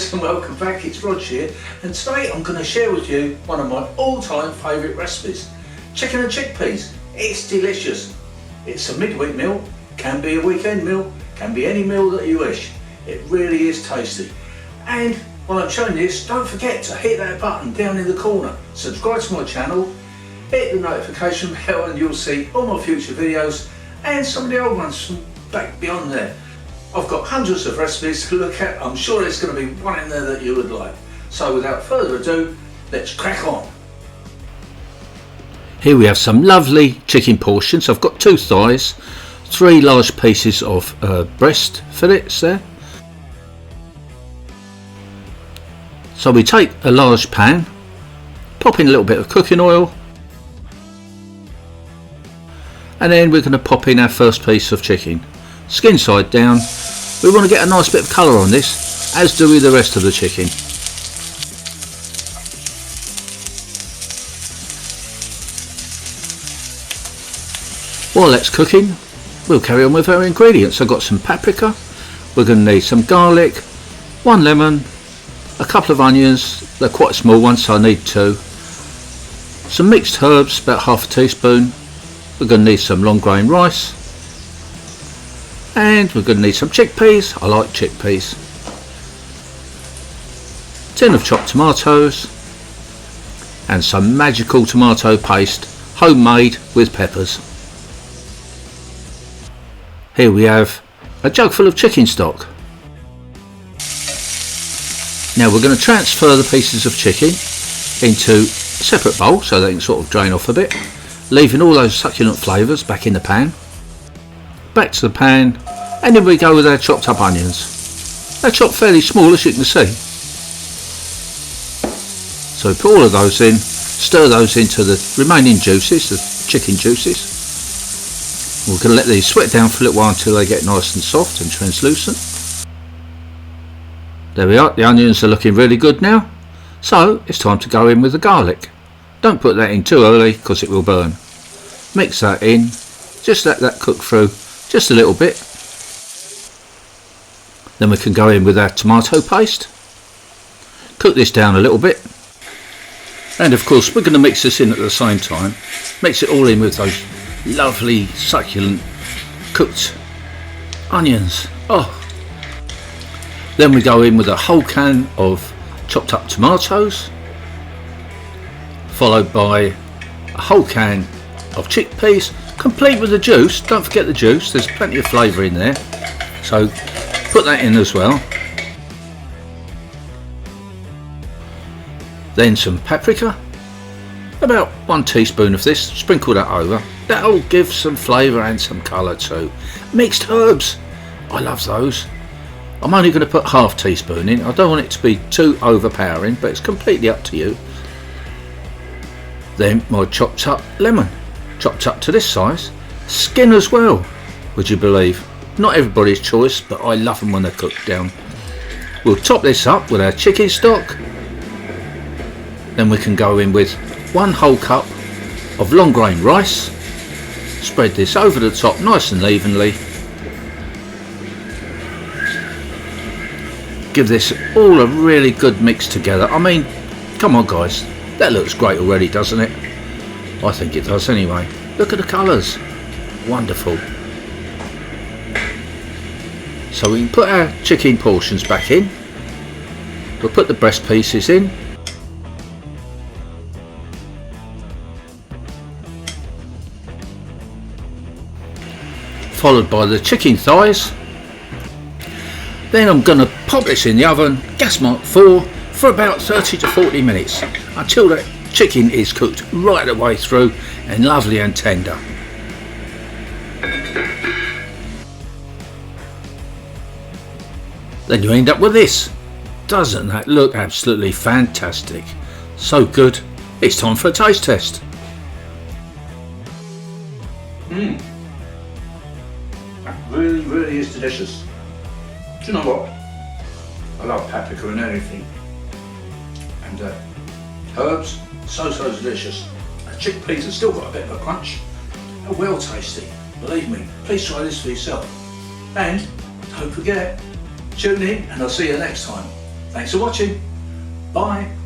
boys and welcome back, it's Rog here, and today I'm going to share with you one of my all-time favourite recipes, chicken and chickpeas. It's delicious. It's a midweek meal, can be a weekend meal, can be any meal that you wish. It really is tasty. And while I'm showing this, don't forget to hit that button down in the corner, subscribe to my channel, hit the notification bell and you'll see all my future videos and some of the old ones from back beyond there. I've got hundreds of recipes to look at. I'm sure there's going to be one in there that you would like. So without further ado, let's crack on. Here we have some lovely chicken portions. I've got 2 thighs, 3 large pieces of breast fillets there. So we take a large pan, pop in a little bit of cooking oil, and then we're going to pop in our first piece of chicken. Skin side down. We want to get a nice bit of colour on this, as do we the rest of the chicken. While that's cooking, we'll carry on with our ingredients. I've got some paprika, we're going to need some garlic, 1 lemon, a couple of onions, they're quite small ones so I need 2, some mixed herbs, about half a teaspoon, we're going to need some long grain rice, and we're going to need some chickpeas. I like chickpeas. Tin of chopped tomatoes and some magical tomato paste, homemade with peppers. Here we have a jug full of chicken stock. Now we're going to transfer the pieces of chicken into a separate bowl so they can sort of drain off a bit, leaving all those succulent flavours back in the pan. Back to the pan, and then we go with our chopped up onions. They're chopped fairly small, as you can see. So we put all of those in, stir those into the remaining juices, the chicken juices. We're going to let these sweat down for a little while until they get nice and soft and translucent. There we are, the onions are looking really good now. So it's time to go in with the garlic. Don't put that in too early because it will burn. Mix that in, just let that cook through just a little bit. Then we can go in with our tomato paste. Cook this down a little bit. And of course we're going to mix this in at the same time. Mix it all in with those lovely succulent cooked onions. Oh. Then we go in with a whole can of chopped up tomatoes, followed by a whole can of chickpeas, complete with the juice. Don't forget the juice, there's plenty of flavour in there, so put that in as well. Then some paprika, about 1 teaspoon of this, sprinkle that over. That'll give some flavour and some colour too. Mixed herbs, I love those. I'm only going to put half teaspoon in. I don't want it to be too overpowering, but it's completely up to you. Then my chopped up lemon, chopped up to this size, skin as well, would you believe? Not everybody's choice, but I love them when they're cooked down. We'll top this up with our chicken stock. Then we can go in with 1 whole cup of long grain rice. Spread this over the top nice and evenly. Give this all a really good mix together. I mean, come on guys, that looks great already, doesn't it? I think it does anyway. Look at the colours, wonderful. So we can put our chicken portions back in. We'll put the breast pieces in. Followed by the chicken thighs. Then I'm going to pop this in the oven, gas mark 4, for about 30 to 40 minutes until that chicken is cooked right the way through and lovely and tender. Then you end up with this. Doesn't that look absolutely fantastic? So good, it's time for a taste test. That really is delicious. Do you know what? I love paprika and anything. And herbs, so delicious. The chickpeas have still got a bit of a crunch. They're well tasty, believe me. Please try this for yourself. And don't forget, tune in and I'll see you next time. Thanks for watching. Bye.